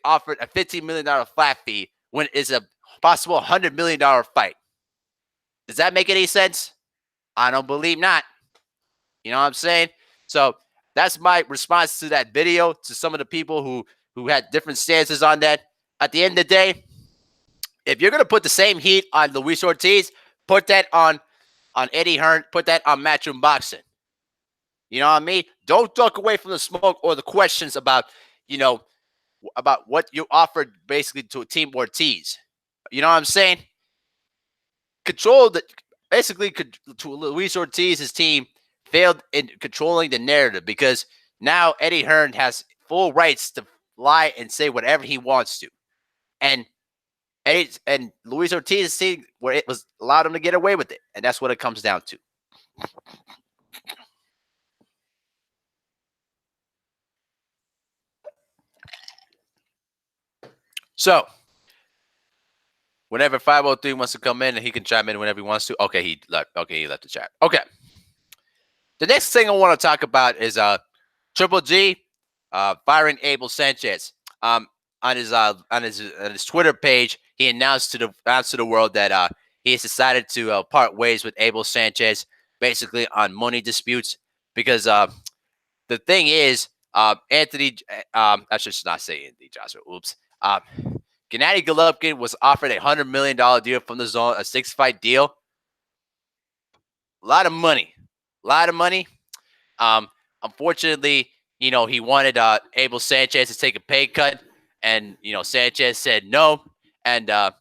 offered a $15 million flat fee when it's a possible $100 million fight? Does that make any sense? I don't believe not. You know what I'm saying? So that's my response to that video, to some of the people who had different stances on that. At the end of the day, if you're going to put the same heat on Luis Ortiz, put that on on Eddie Hearn, put that on Matchroom Boxing. You know what I mean? Don't duck away from the smoke or the questions about, you know, about what you offered basically to Team Ortiz. You know what I'm saying? Control the basically to Luis Ortiz's team failed in controlling the narrative because now Eddie Hearn has full rights to lie and say whatever he wants to, and and Luis Ortiz's team where it was allowed him to get away with it, and that's what it comes down to. So whenever 503 wants to come in, and he can chime in whenever he wants to. Okay, he left. Okay, he left the chat. Okay. The next thing I want to talk about is Triple G firing Abel Sanchez. On his Twitter page, he announced to the world that he has decided to part ways with Abel Sanchez, basically on money disputes. Because the thing is, Anthony, I should not say Anthony Joshua. Oops. Gennady Golovkin was offered $100 million deal from the zone, a 6-fight deal. A lot of money. Unfortunately, he wanted Abel Sanchez to take a pay cut, and Sanchez said no, and then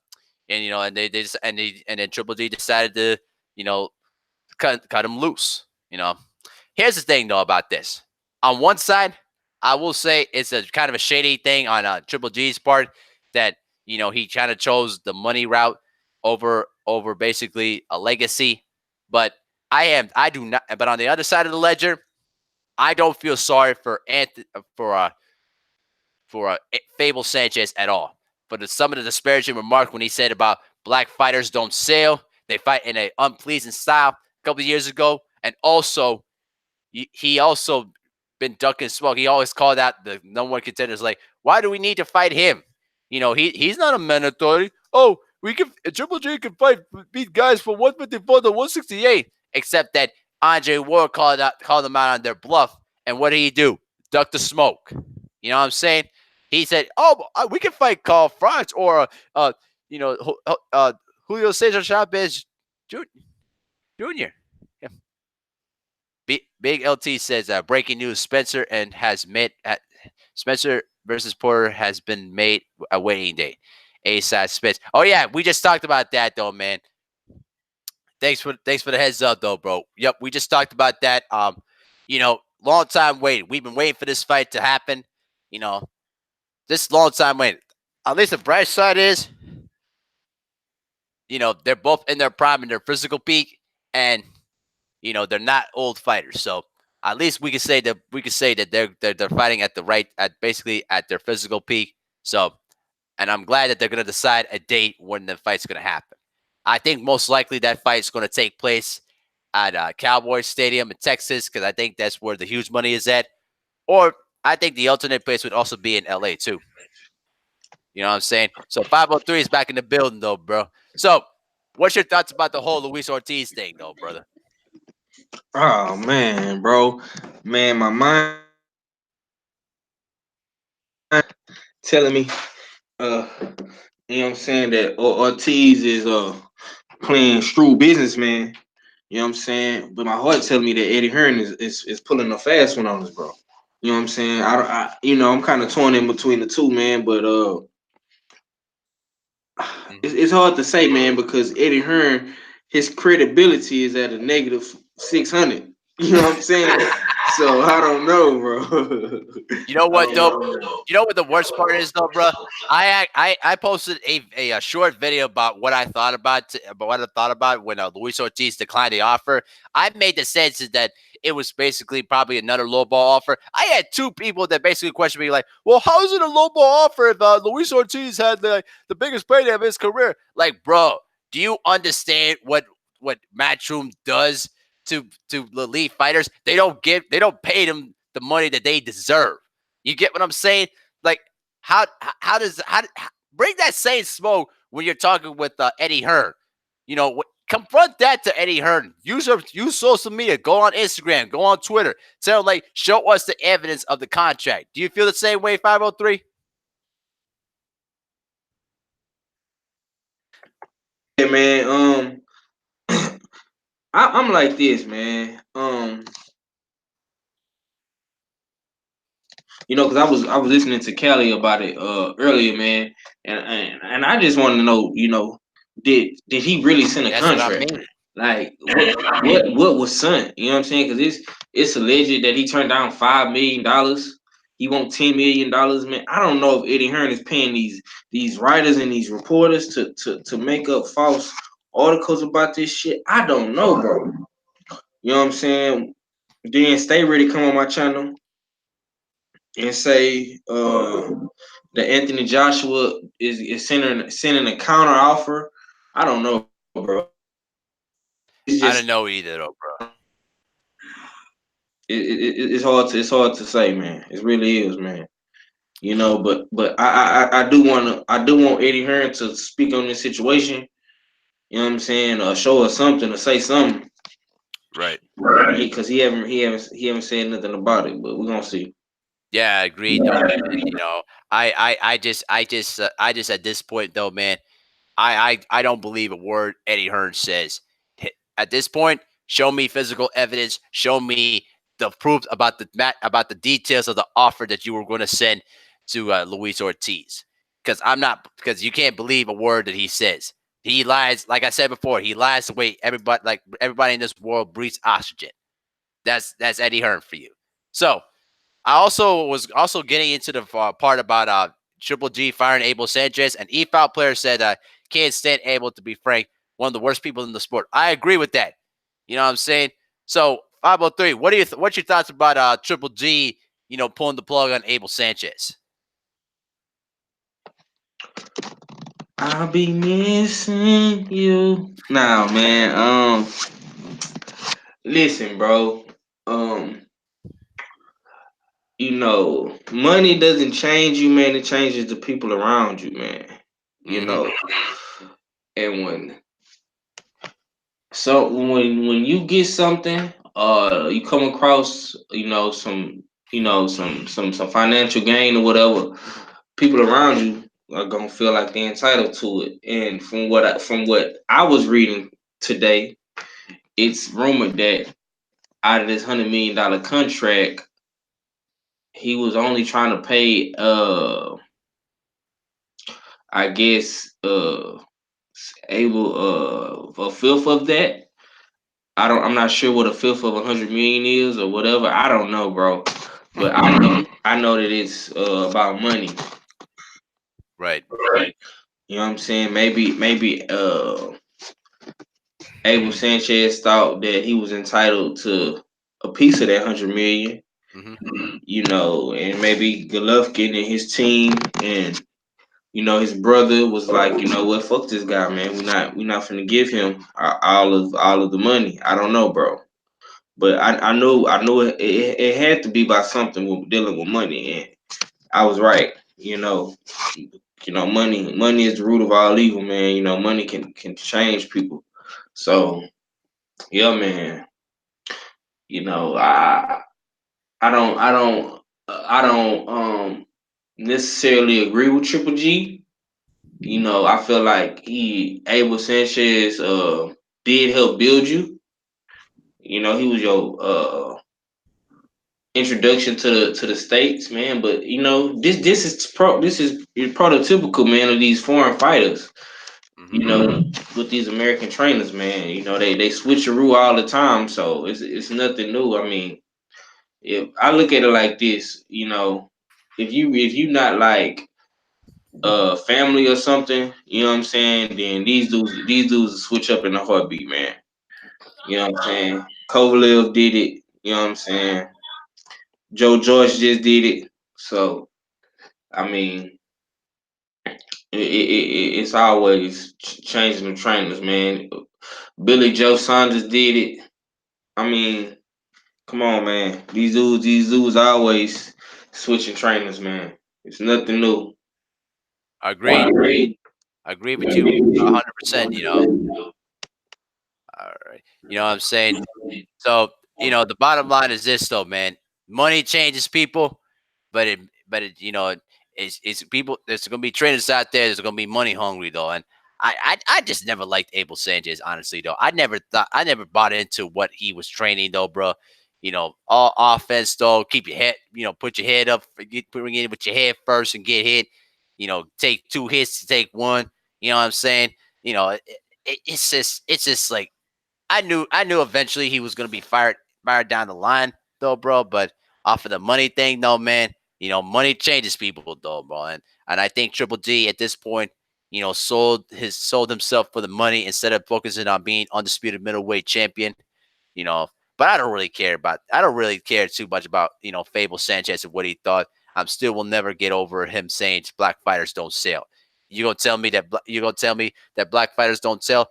Triple D decided to cut him loose. Here's the thing though about this. On one side, I will say it's a kind of a shady thing on Triple G's part that he kind of chose the money route over basically a legacy, but I do not. But on the other side of the ledger, I don't feel sorry for Fable Sanchez at all. For some of the disparaging remark when he said about black fighters don't sell, they fight in an unpleasing style a couple of years ago, and also he also been ducking smoke. He always called out the number one contenders like, why do we need to fight him? He's not a mandatory. Oh, Triple G can beat guys from 154 to 168, except that Andre Ward called them out on their bluff, and what did he do? Duck the smoke. You know what I'm saying? He said, "Oh, we can fight Carl Franz or Julio Cesar Chavez Jr." Yeah. Big LT says, "Breaking news: Spencer versus Porter has been made a waiting date. A-side Spence. Oh yeah, we just talked about that though, man. Thanks for the heads up though, bro. Yep, we just talked about that. Long time waiting. We've been waiting for this fight to happen. This long time waiting. At least the bright side is, they're both in their prime and their physical peak, and they're not old fighters. So at least we can say that they're fighting basically at their physical peak. So, and I'm glad that they're gonna decide a date when the fight's gonna happen. I think most likely that fight's going to take place at Cowboys Stadium in Texas because I think that's where the huge money is at. Or I think the alternate place would also be in LA too. You know what I'm saying? So 503 is back in the building though, bro. So what's your thoughts about the whole Luis Ortiz thing though, brother?
Oh man, bro. Man, my mind telling me you know what I'm saying, that Ortiz is playing shrewd businessman. You know what I'm saying? But my heart telling me that Eddie Hearn is pulling a fast one on us, bro. You know what I'm saying? I'm kind of torn in between the two, man. But it's hard to say, man, because Eddie Hearn, his credibility is at a negative 600. You know what I'm saying? So I don't know, bro.
You know what though? You know what the worst part is though, bro? I posted a short video about what I thought about when Luis Ortiz declined the offer. I made the sense that it was basically probably another lowball offer. I had two people that basically questioned me like, "Well, how is it a lowball offer if Luis Ortiz had the biggest payday of his career?" Like, bro, do you understand what Matchroom does to the elite fighters? They don't pay them the money that they deserve. You get what I'm saying? Like, how bring that same smoke when you're talking with Eddie Hearn? Confront that to Eddie Hearn. Use social media. Go on Instagram. Go on Twitter. Tell them, show us the evidence of the contract. Do you feel the same way, 503?
Yeah, man. I'm like this, man. Because I was listening to Kelly about it earlier, man, and I just want to know, did he really sign a
That's what I
contract?
mean.
Like what was signed? You know what I'm saying? Because it's alleged that he turned down $5 million. He want $10 million, man. I don't know if Eddie Hearn is paying these writers and these reporters to make up false articles about this shit. I don't know, bro. You know what I'm saying? Then stay ready to come on my channel and say that Anthony Joshua is sending a counter offer. I don't know, bro. It's
I
just
don't know either, though, bro.
it's hard to say, man. It really is, man. But I do want Eddie Hearn to speak on this situation. You know what I'm saying? Or show us something or say something.
Right.
Because he haven't said nothing about it. But we're gonna see.
Yeah, I agree, though, man. I just at this point, though, man, I don't believe a word Eddie Hearn says. At this point, show me physical evidence. Show me the proof about the details of the offer that you were going to send to Luis Ortiz. Because you can't believe a word that he says. He lies, like I said before. He lies the way everybody in this world breathes oxygen. That's Eddie Hearn for you. So I also was also getting into the part about Triple G firing Abel Sanchez, and EFOL player said can't stand Abel, to be frank, one of the worst people in the sport. I agree with that. You know what I'm saying? So 503, what's your thoughts about Triple G, pulling the plug on Abel Sanchez?
I'll be missing you. Nah, man. Listen, bro. Um, money doesn't change you, man. It changes the people around you, man. You
Mm-hmm.
know, and when you get something, you come across, some financial gain or whatever, people around you are gonna feel like they're entitled to it. And from what I was reading today, it's rumored that out of this $100 million contract, he was only trying to pay I guess able a fifth of that. I'm not sure what a fifth of 100 million is or whatever. I don't know, bro. But I know that it's about money.
Right.
Right. You know what I'm saying? Maybe Abel Sanchez thought that he was entitled to a piece of that 100 million.
Mm-hmm.
And maybe Golovkin and his team and his brother was like, what, fuck this guy, man. We not finna give him all of the money. I don't know, bro. But I know it had to be by something with dealing with money, and I was right. Money is the root of all evil, man. Money can change people. So yeah, man. I don't necessarily agree with Triple G. I feel like Abel Sanchez did help build you. He was your introduction to the states, man. But this is prototypical, man, of these foreign fighters.
Mm-hmm.
With these American trainers, man. They switcheroo all the time, so it's nothing new. I mean, if I look at it like this, if you not like family or something, you know what I'm saying, then these dudes will switch up in a heartbeat, man. You know what I'm saying? Kovalev did it, you know what I'm saying? Joe George just did it. So I mean, it's always changing the trainers, man. Billy Joe Saunders did it. I mean, come on, man. These dudes always switching trainers, man. It's nothing new.
Agreed. I agree with you 100%. All right. You know what I'm saying? So, the bottom line is this, though, man. Money changes people, but it's people. There's gonna be trainers out there. There's gonna be money hungry, though, and I just never liked Abel Sanchez, honestly, though. I never bought into what he was training, though, bro. All offense, though. Keep your head, put your head up, bring it with your head first and get hit. Take two hits to take one. You know what I'm saying? It's just like I knew eventually he was gonna be fired down the line, though, bro. But off of the money thing, though, man. Money changes people, though, bro. And I think Triple D at this point, sold himself for the money instead of focusing on being undisputed middleweight champion. You know, but I don't really care too much about Fable Sanchez and what he thought. I'm still will never get over him saying black fighters don't sell. You gonna tell me that black fighters don't sell?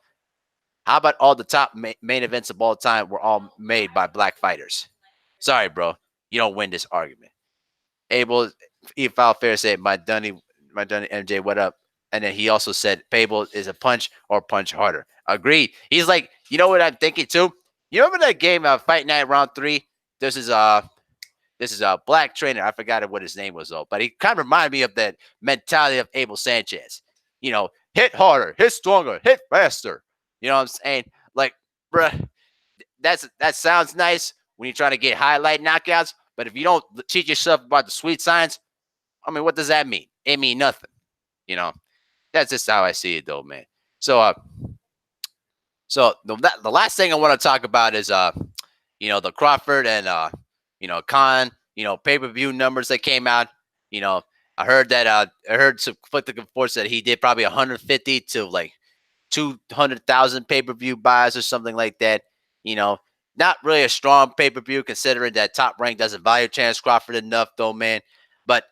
How about all the top main events of all time were all made by black fighters? Sorry, bro, you don't win this argument. Abel, he filed fair said, my Dunny MJ, what up? And then he also said, Fable is a punch or punch harder. Agreed. He's like, you know what I'm thinking too? You remember that game, Fight Night Round 3? This is a black trainer. I forgot what his name was, though. But he kind of reminded me of that mentality of Abel Sanchez. Hit harder, hit stronger, hit faster. You know what I'm saying? Like, bruh, that sounds nice when you're trying to get highlight knockouts. But if you don't teach yourself about the sweet science, I mean, what does that mean? It mean nothing. You know, that's just how I see it, though, man. So the last thing I want to talk about is the Crawford and Khan pay-per-view numbers that came out. I heard some conflicting reports that he did probably 150 to like 200,000 pay-per-view buys or something like that. Not really a strong pay-per-view considering that Top Rank doesn't value Terence Crawford enough, though, man. But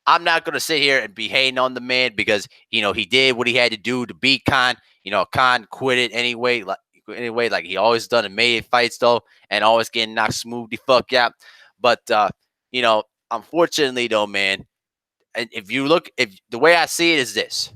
I'm not gonna sit here and be hating on the man because he did what he had to do to beat Khan. Khan quit it like he always done in May fights, though, and always getting knocked smooth the fuck out. But unfortunately, though, man, and if the way I see it is this: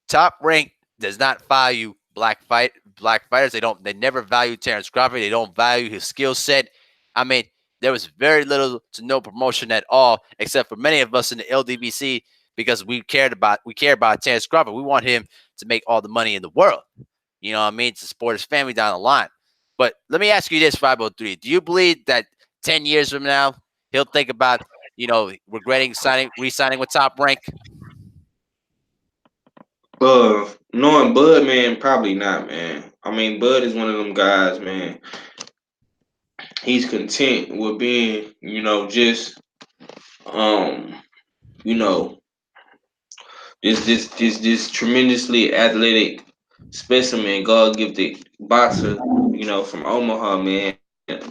Top Rank does not value black fighters. They never value Terence Crawford. They don't value his skill set. I mean, there was very little to no promotion at all, except for many of us in the LDBC because we care about Terence Crawford. We want him to make all the money in the world. You know what I mean? To support his family down the line. But let me ask you this, 503. Do you believe that 10 years from now, he'll think about, regretting re-signing with Top Rank?
Knowing Bud, man, probably not, man. I mean, Bud is one of them guys, man. He's content with being, just you know, this tremendously athletic specimen, God gifted boxer, from Omaha, man.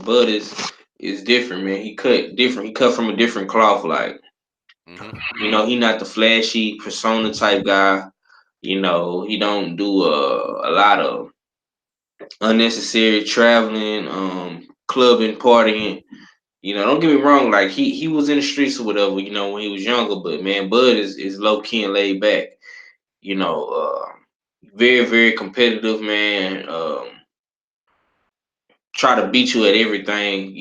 Bud is different, man. He cut different. He cut from a different cloth, like. He not the flashy persona type guy. He don't do a lot of unnecessary traveling, clubbing, partying. Don't get me wrong, like he was in the streets or whatever, when he was younger, but man, Bud is low key and laid back. You know, very, very competitive, man. Try to beat you at everything.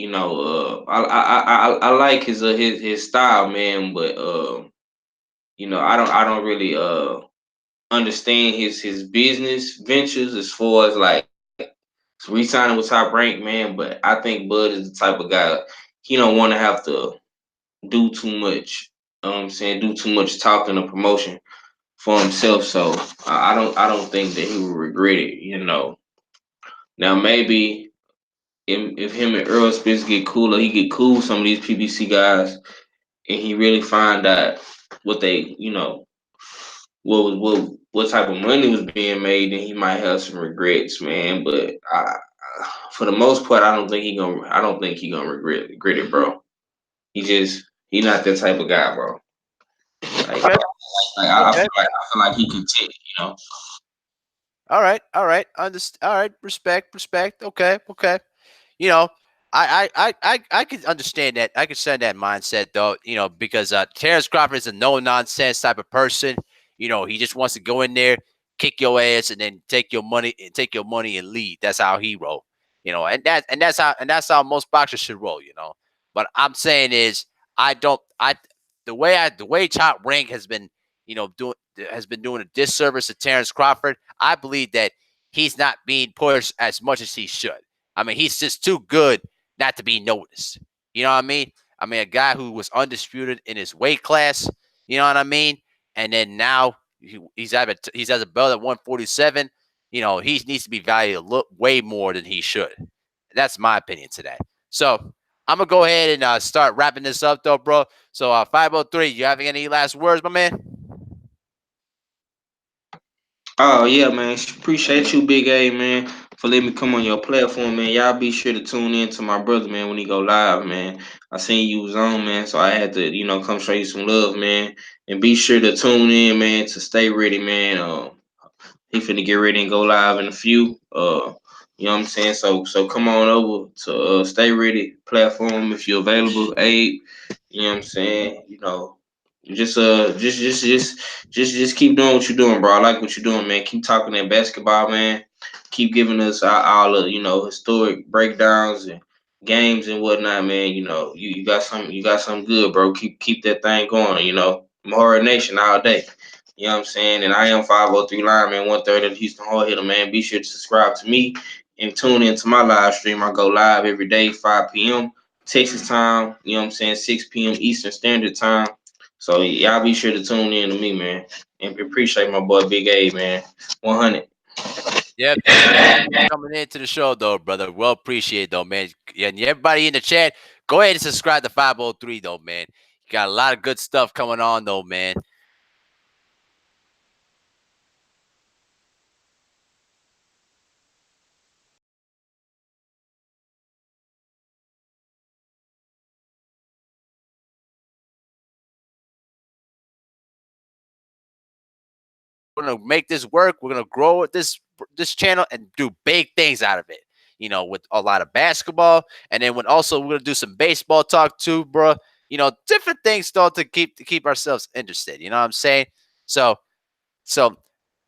I like his style, man, but I don't really understand his business ventures as far as like re-signing with Top Rank, man. But I think Bud is the type of guy he don't want to have to do too much. I'm saying do too much talking or promotion for himself. So I don't think that he would regret it. Now maybe if him and Earl Spence get cooler, he get cool with some of these PBC guys, and he really find out what they what type of money was being made, then he might have some regrets, man. But for the most part, I don't think he gonna regret it, bro. He not that type of guy, bro. Like,
Okay.
I feel like he content,
All right. All right. All right. Respect. Okay. you know, I could understand that. I could send that mindset, though, because Terrence Crawford is a no nonsense type of person. He just wants to go in there, kick your ass, and then take your money and leave. That's how he roll. And that's how most boxers should roll. But I'm saying is I don't I the way Top Rank has been has been doing a disservice to Terence Crawford. I believe that he's not being pushed as much as he should. I mean, he's just too good not to be noticed. You know what I mean? I mean, a guy who was undisputed in his weight class. You know what I mean? And then now he's at a belt at 147. He needs to be valued way more than he should. That's my opinion today. So I'm gonna go ahead and start wrapping this up, though, bro. So 503, you having any last words, my man?
Oh yeah, man. Appreciate you, Big A, man, for letting me come on your platform, man. Y'all be sure to tune in to my brother, man, when he go live, man. I seen you was on, man, so I had to, come show you some love, man. And be sure to tune in, man, to stay ready, man. He finna get ready and go live in a few. You know what I'm saying? So come on over to Stay Ready platform if you're available. Abe, you know what I'm saying? Just keep doing what you're doing, bro. I like what you're doing, man. Keep talking that basketball, man. Keep giving us all the historic breakdowns and games and whatnot, man. You got something good, bro. Keep that thing going. MehariNation all day. You know what I'm saying? And I am 503 Lineman, 1/3 of the Houston Hard Hitter, man. Be sure to subscribe to me and tune into my live stream. I go live every day, 5 p.m. Texas time, you know what I'm saying, 6 p.m. Eastern Standard Time. So y'all be sure to tune in to me, man. And appreciate my boy Big A, man. 100.
Yeah, thank you so much for coming into the show, though, brother. Well appreciate, though, man. And everybody in the chat, go ahead and subscribe to 503, though, man. You got a lot of good stuff coming on, though, man. We're gonna make this work. We're gonna grow this channel and do big things out of it. With a lot of basketball, and then we're gonna do some baseball talk too, bro. Different things though to keep ourselves interested. You know what I'm saying? So so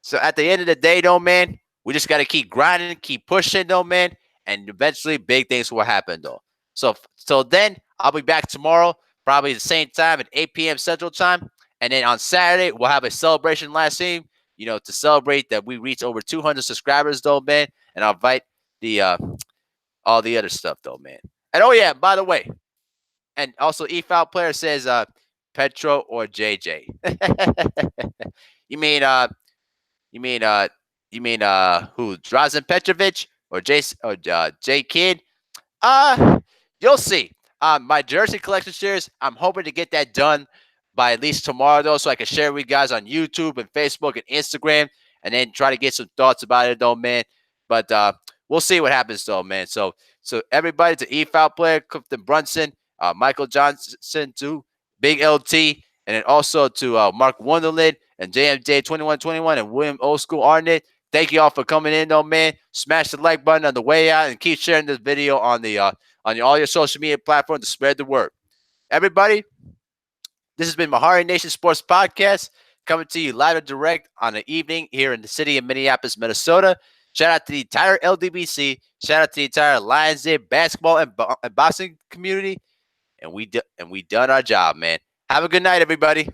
so at the end of the day, though, man, we just gotta keep grinding, keep pushing, though, man, and eventually big things will happen, though. So then I'll be back tomorrow, probably the same time at 8 p.m. Central Time, and then on Saturday we'll have a celebration last stream. To celebrate that we reached over 200 subscribers, though, man, and I'll invite the all the other stuff, though, man. And oh yeah, by the way, and also EFOUL player says Petro or JJ. you mean uh you mean who? Drazen Petrovic or J Kid? Uh you'll see. My jersey collection series, I'm hoping to get that done by at least tomorrow, though, so I can share with you guys on YouTube and Facebook and Instagram, and then try to get some thoughts about it, though, man. But we'll see what happens, though, man. So everybody, to EFOUL player, Clifton Brunson, Michael Johnson, too, Big LT, and then also to Mark Wonderland and JMJ 2121 and William Old School Arnett. Thank you all for coming in, though, man. Smash the like button on the way out and keep sharing this video on all your social media platforms to spread the word. Everybody, this has been MehariNation Sports Podcast, coming to you live and direct on the evening here in the city of Minneapolis, Minnesota. Shout out to the entire LDBC. Shout out to the entire Lions Den basketball and boxing community. And we done our job, man. Have a good night, everybody.